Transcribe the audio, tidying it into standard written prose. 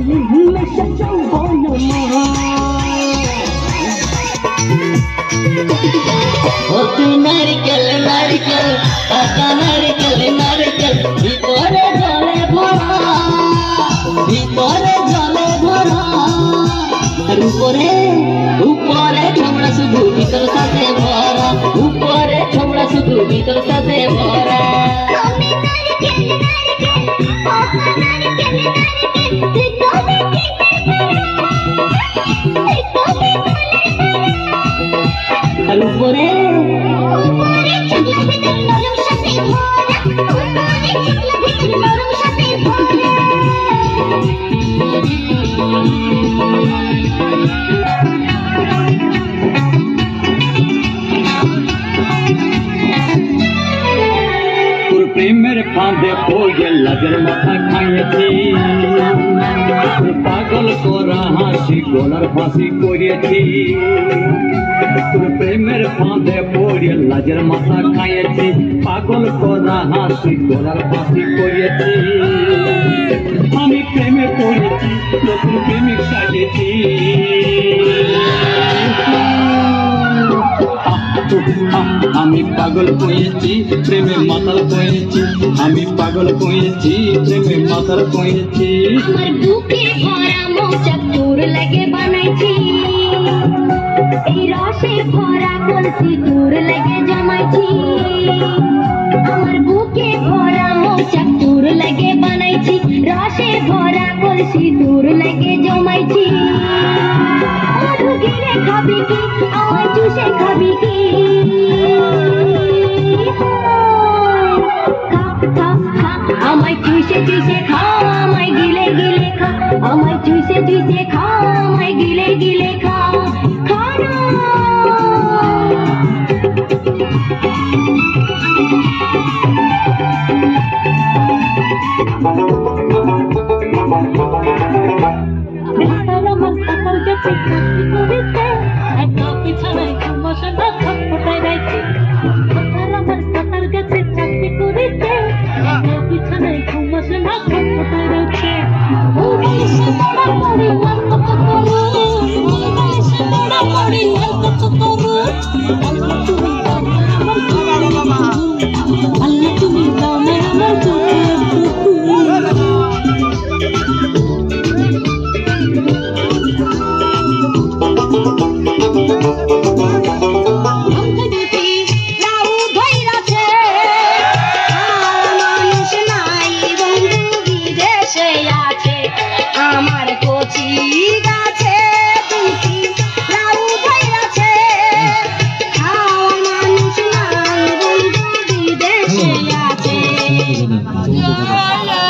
নেশা যৌবন তুই নারিকেল নারিকেল পাকা নারিকেল নারিকেল ভিতরে জলে ভরা ভিতরে জলে ভরা আর উপরে উপরে ছোমড়া শুধু ভিতর সাথে ভরা উপরে ছোমড়া শুধু ভিতর সাথে ভরা আর উপরে তোর প্রেমের ফাঁদে পড়ে লাজের মাথা খাইয়েছি তোর পাগল করা হাসি গলার ফাঁসি করিয়েছি তোর প্রেমের ফাঁদে পড়ে লাজের মাথা খাইয়েছি পাগল করা হাসি গলার ফাঁসি করিয়েছি আমি প্রেমে পড়েছি নতুন প্রেমিক সাজেছি আমি পাগল হয়েছি প্রেমে মাতাল হয়েছি আমি পাগল হয়েছি প্রেমে মাতাল হয়েছি আমার বুকে ভরা মোচা তোর লাগে বানাইছি এই রসে ভরা কলসি তোর লাগে জমাইছি আমার বুকে ভরা মোচা তোর লাগে বানাইছি রসে ভরা কলসি তোর লাগে জমাইছি মধু গিলে খাবি কি আমার চুষে খাবি কি আমায় চুষে চুষে খা আমায় গিলে গিলে খা আমায় চুষে চুষে খা